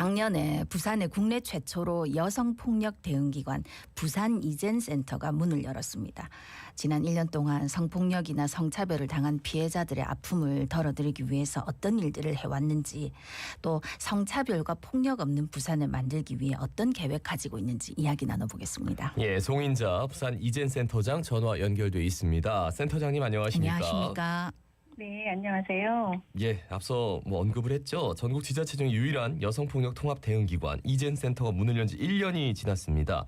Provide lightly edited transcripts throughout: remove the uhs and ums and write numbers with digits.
작년에 부산에 국내 최초로 여성폭력 대응기관 부산 이젠센터가 문을 열었습니다. 지난 1년 동안 성폭력이나 성차별을 당한 피해자들의 아픔을 덜어드리기 위해서 어떤 일들을 해왔는지, 또 성차별과 폭력 없는 부산을 만들기 위해 어떤 계획 가지고 있는지 이야기 나눠보겠습니다. 예, 송인자 부산 이젠센터장 전화 연결돼 있습니다. 센터장님 안녕하십니까? 안녕하십니까? 네, 안녕하세요. 예, 앞서 언급을 했죠. 전국 지자체 중 유일한 여성폭력 통합 대응기관 이젠센터가 문을 연 지 1년이 지났습니다.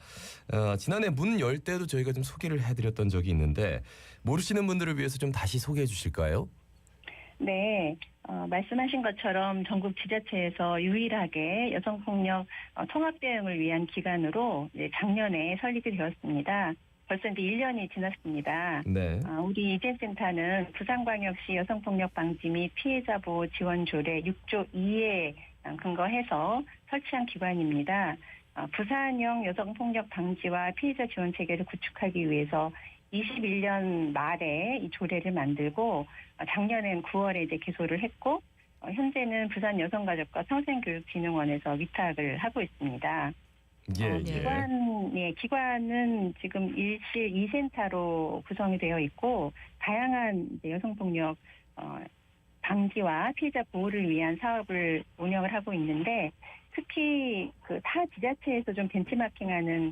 지난해 문 열 때도 저희가 좀 소개를 해드렸던 적이 있는데 모르시는 분들을 위해서 좀 다시 소개해 주실까요? 네, 말씀하신 것처럼 전국 지자체에서 유일하게 여성폭력 통합 대응을 위한 기관으로 작년에 설립이 되었습니다. 벌써 이제 1년이 지났습니다. 네. 우리 이젠센터는 부산광역시 여성폭력 방지 및 피해자 보호 지원 조례 6조 2에 근거해서 설치한 기관입니다. 부산형 여성폭력 방지와 피해자 지원 체계를 구축하기 위해서 21년 말에 이 조례를 만들고 작년엔 9월에 이제 개소를 했고 현재는 부산 여성가족과 평생교육진흥원에서 위탁을 하고 있습니다. 기관은 지금 일실 2센터로 구성이 되어 있고 다양한 여성폭력 방지와 피해자 보호를 위한 사업을 운영을 하고 있는데 특히 그 타 지자체에서 좀 벤치마킹하는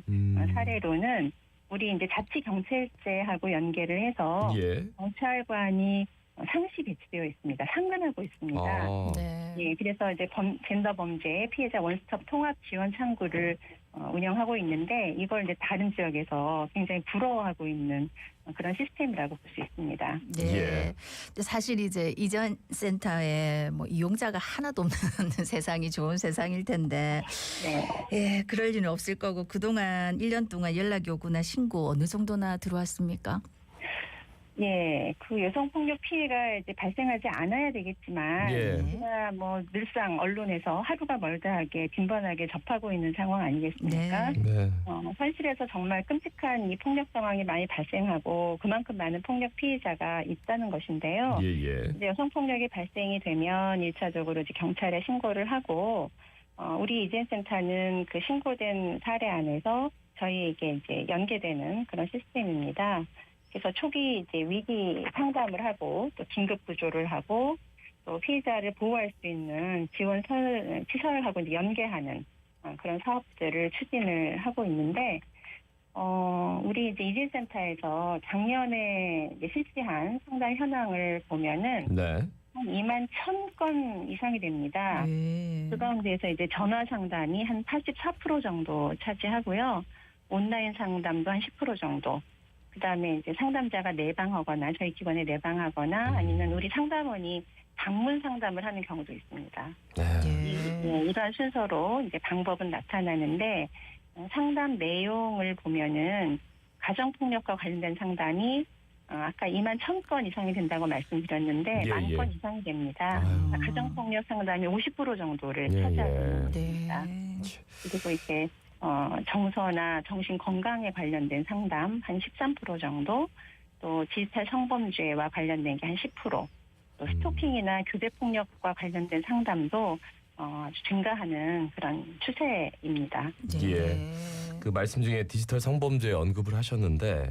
사례로는 우리 이제 자치경찰제하고 연계를 해서 경찰관이 상시 배치되어 있습니다. 상근하고 있습니다. 네. 예, 그래서 이제 젠더 범죄 피해자 원스톱 통합 지원 창구를 운영하고 있는데 이걸 이제 다른 지역에서 굉장히 부러워하고 있는 그런 시스템이라고 볼 수 있습니다. 네. 예. 사실 이제 이전 센터에 이용자가 하나도 없는 세상이 좋은 세상일 텐데, 예, 그럴 리는 없을 거고 그동안 1년 동안 연락이 오거나 신고 어느 정도나 들어왔습니까? 예, 그 여성폭력 피해가 이제 발생하지 않아야 되겠지만, 우리가 늘상 언론에서 하루가 멀다하게 빈번하게 접하고 있는 상황 아니겠습니까? 네. 현실에서 정말 끔찍한 이 폭력 상황이 많이 발생하고 그만큼 많은 폭력 피해자가 있다는 것인데요. 이제 여성폭력이 발생이 되면 1차적으로 이제 경찰에 신고를 하고, 우리 이젠센터는 그 신고된 사례 안에서 저희에게 이제 연계되는 그런 시스템입니다. 그래서 초기 이제 위기 상담을 하고 또 긴급 구조를 하고 또 피해자를 보호할 수 있는 지원 시설하고 이제 연계하는 그런 사업들을 추진을 하고 있는데 우리 이제 이젠센터에서 작년에 이제 실시한 상담 현황을 보면은 한 2만 1,000건 이상이 됩니다. 그 가운데에서 이제 전화 상담이 한 84% 정도 차지하고요. 온라인 상담도 한 10% 정도. 그다음에 이제 상담자가 내방하거나 저희 기관에 내방하거나 아니면 우리 상담원이 방문 상담을 하는 경우도 있습니다. 이러한 순서로 이제 방법은 나타나는데 상담 내용을 보면은 가정폭력과 관련된 상담이 아까 2만 1,000건 이상이 된다고 말씀드렸는데 10,000건 이상이 됩니다. 가정폭력 상담이 50% 정도를 차지하고 있습니다. 그리고 이제 정서나 정신 건강에 관련된 상담 한 13% 정도, 또 디지털 성범죄와 관련된 게 한 10%, 또 스토킹이나 교대폭력과 관련된 상담도 아주 증가하는 그런 추세입니다. 그 말씀 중에 디지털 성범죄 언급을 하셨는데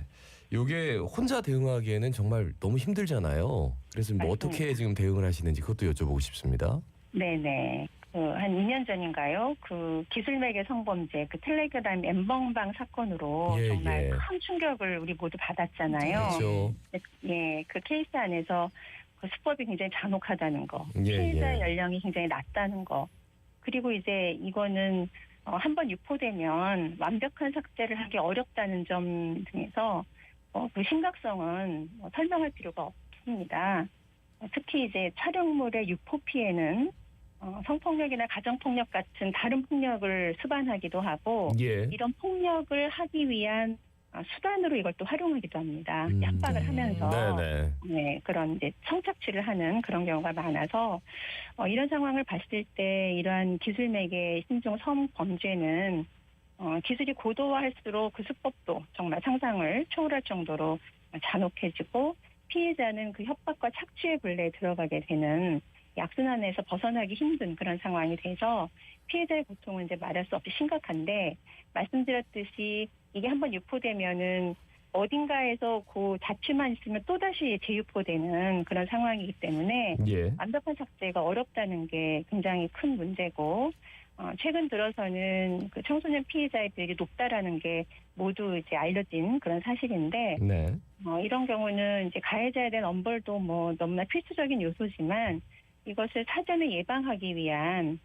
이게 혼자 대응하기에는 정말 너무 힘들잖아요. 그래서 어떻게 지금 대응을 하시는지 그것도 여쭤보고 싶습니다. 네네. 한 2년 전인가요? 그 기술매개 성범죄, 그 텔레그램 엠번방 사건으로 정말 큰 충격을 우리 모두 받았잖아요. 그렇죠. 예, 그 케이스 안에서 그 수법이 굉장히 잔혹하다는 거, 피해자 연령이 굉장히 낮다는 거, 그리고 이제 이거는 한번 유포되면 완벽한 삭제를 하기 어렵다는 점 등에서 그 심각성은 설명할 필요가 없습니다. 특히 이제 촬영물의 유포 피해는 성폭력이나 가정폭력 같은 다른 폭력을 수반하기도 하고 이런 폭력을 하기 위한 수단으로 이걸 또 활용하기도 합니다. 협박을 하면서 그런 이제 성착취를 하는 그런 경우가 많아서 이런 상황을 봤을 때 이러한 기술매개 신종 성범죄는 기술이 고도화할수록 그 수법도 정말 상상을 초월할 정도로 잔혹해지고 피해자는 그 협박과 착취의 굴레에 들어가게 되는 악순환에서 벗어나기 힘든 그런 상황이 돼서 피해자의 고통은 이제 말할 수 없이 심각한데 말씀드렸듯이 이게 한번 유포되면은 어딘가에서 그 자취만 있으면 또다시 재유포되는 그런 상황이기 때문에 예. 완벽한 삭제가 어렵다는 게 굉장히 큰 문제고 최근 들어서는 그 청소년 피해자의 비율이 높다라는 게 모두 이제 알려진 그런 사실인데 네. 이런 경우는 이제 가해자에 대한 엄벌도 뭐 너무나 필수적인 요소지만 이것을 사전에 예방하기 위한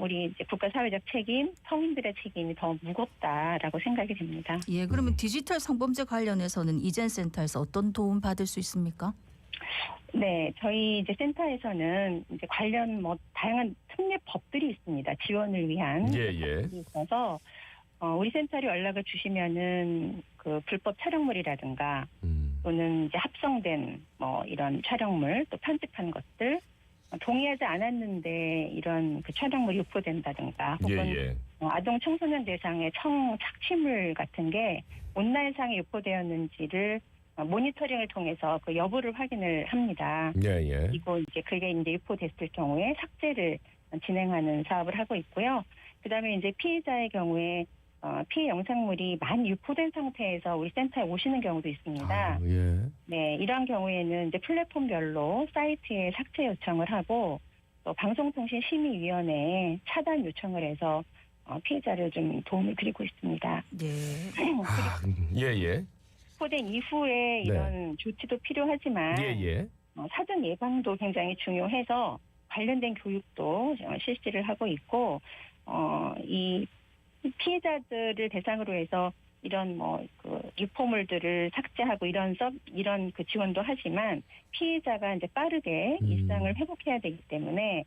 우리 이제 국가 사회적 책임, 성인들의 책임이 더 무겁다라고 생각이 됩니다. 예, 그러면 디지털 성범죄 관련해서는 이젠 센터에서 어떤 도움 받을 수 있습니까? 네, 저희 이제 센터에서는 이제 관련 뭐 다양한 특례 법들이 있습니다. 지원을 위한 예. 법들이 있어서 우리 센터로 연락을 주시면은 그 불법 촬영물이라든가 또는 이제 합성된 뭐 이런 촬영물 또 편집한 것들 동의하지 않았는데 이런 그 촬영물이 유포된다든가 혹은 아동 청소년 대상의 착취물 같은 게 온라인상에 유포되었는지를 모니터링을 통해서 그 여부를 확인을 합니다. 예. 그리고 이제 그게 이제 유포됐을 경우에 삭제를 진행하는 사업을 하고 있고요. 그다음에 이제 피해자의 경우에 피해 영상물이 많이 유포된 상태에서 우리 센터에 오시는 경우도 있습니다. 예. 네, 이러한 경우에는 이제 플랫폼별로 사이트에 삭제 요청을 하고 또 방송통신심의위원회에 차단 요청을 해서 피해자를 좀 도움을 드리고 있습니다. 예. 유포된 이후에 이런 조치도 필요하지만 사전 예방도 굉장히 중요해서 관련된 교육도 실시를 하고 있고 이 피해자들을 대상으로 해서 이런 그 유포물들을 삭제하고 이런 그 지원도 하지만 피해자가 이제 빠르게 일상을 회복해야 되기 때문에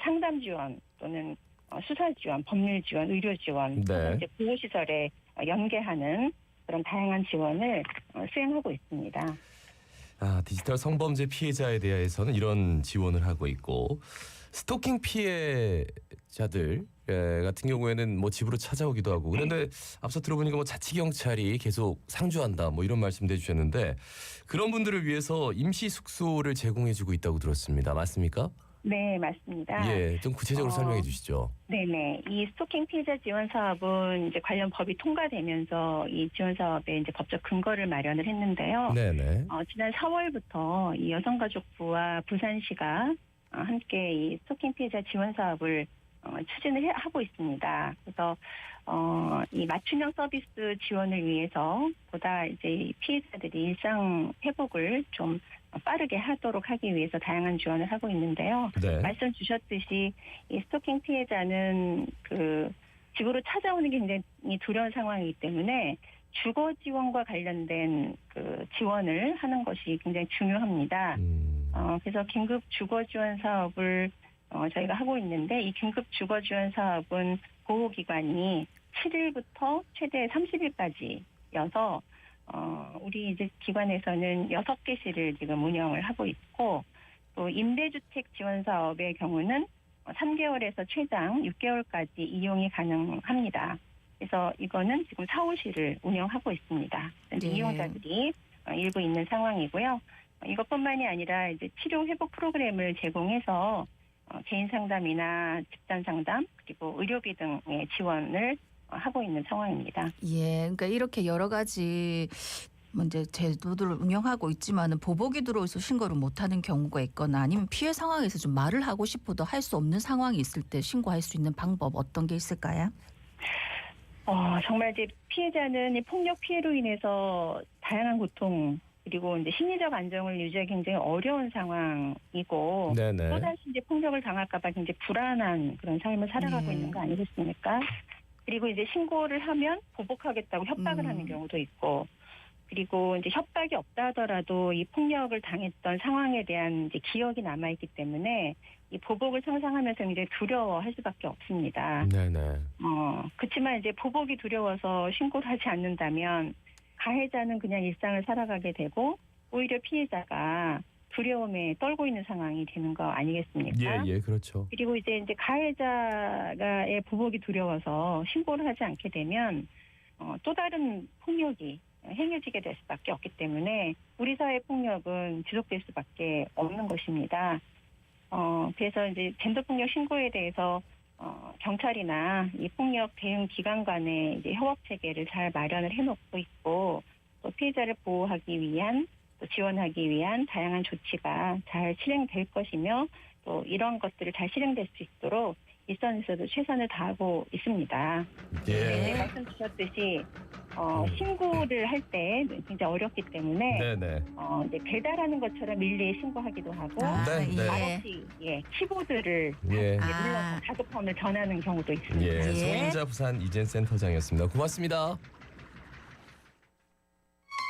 상담 지원 또는 수사 지원, 법률 지원, 의료 지원, 이제 보호시설에 연계하는 그런 다양한 지원을 수행하고 있습니다. 디지털 성범죄 피해자에 대해서는 이런 지원을 하고 있고 스토킹 피해자들 같은 경우에는 뭐 집으로 찾아오기도 하고 그런데 앞서 들어보니까 뭐 자치 경찰이 계속 상주한다 뭐 이런 말씀도 해주셨는데 그런 분들을 위해서 임시 숙소를 제공해주고 있다고 들었습니다. 맞습니까? 네, 맞습니다. 예, 좀 구체적으로 설명해 주시죠. 네네. 이 스토킹 피해자 지원 사업은 이제 관련 법이 통과되면서 이 지원 사업에 이제 법적 근거를 마련을 했는데요. 네네. 지난 4월부터 이 여성가족부와 부산시가 함께 이 스토킹 피해자 지원 사업을 추진을 하고 있습니다. 그래서 이 맞춤형 서비스 지원을 위해서 보다 이제 피해자들이 일상 회복을 좀 빠르게 하도록 하기 위해서 다양한 지원을 하고 있는데요. 말씀 주셨듯이 이 스토킹 피해자는 그 집으로 찾아오는 게 굉장히 두려운 상황이기 때문에 주거 지원과 관련된 그 지원을 하는 것이 굉장히 중요합니다. 그래서 긴급 주거 지원 사업을 저희가 하고 있는데 이 긴급 주거 지원 사업은 보호기관이 7일부터 최대 30일까지여서 우리 이제 기관에서는 6개실을 지금 운영을 하고 있고 또 임대주택 지원 사업의 경우는 3개월에서 최장 6개월까지 이용이 가능합니다. 그래서 이거는 지금 4, 5실을 운영하고 있습니다. 이용자들이 일부 있는 상황이고요. 이것뿐만이 아니라 이제 치료 회복 프로그램을 제공해서 개인 상담이나 집단 상담 그리고 의료비 등의 지원을 하고 있는 상황입니다. 예, 그러니까 이렇게 여러 가지 이제 제도들을 운영하고 있지만은 보복이 들어와서 신고를 못하는 경우가 있거나 아니면 피해 상황에서 좀 말을 하고 싶어도 할 수 없는 상황이 있을 때 신고할 수 있는 방법 어떤 게 있을까요? 정말 이제 피해자는 이 폭력 피해로 인해서 다양한 고통 그리고 이제 심리적 안정을 유지하기 굉장히 어려운 상황이고 또다시 이제 폭력을 당할까봐 굉장히 불안한 그런 삶을 살아가고 있는 거 아니겠습니까? 그리고 이제 신고를 하면 보복하겠다고 협박을 하는 경우도 있고 그리고 이제 협박이 없다 하더라도 이 폭력을 당했던 상황에 대한 이제 기억이 남아있기 때문에 이 보복을 상상하면서 굉장히 두려워할 수밖에 없습니다. 그렇지만 이제 보복이 두려워서 신고를 하지 않는다면 가해자는 그냥 일상을 살아가게 되고 오히려 피해자가 두려움에 떨고 있는 상황이 되는 거 아니겠습니까? 예, 그렇죠. 그리고 이제 가해자의 보복이 두려워서 신고를 하지 않게 되면 또 다른 폭력이 행해지게 될 수밖에 없기 때문에 우리 사회 폭력은 지속될 수밖에 없는 것입니다. 그래서 이제 젠더 폭력 신고에 대해서 경찰이나 이 폭력 대응 기관 간의 이제 협업 체계를 잘 마련을 해놓고 있고 또 피해자를 보호하기 위한 또 지원하기 위한 다양한 조치가 잘 실행될 것이며 또 이런 것들을 잘 실행될 수 있도록 일선에서도 최선을 다하고 있습니다. 예. 말씀 주셨듯이 신고를 할 때 굉장히 어렵기 때문에 네네. 이제 배달하는 것처럼 밀리에 신고하기도 하고 네. 말없이 키보드를 예. 눌러서 다급함을 전하는 경우도 있습니다. 예. 송인자 부산 이젠 센터장이었습니다. 고맙습니다.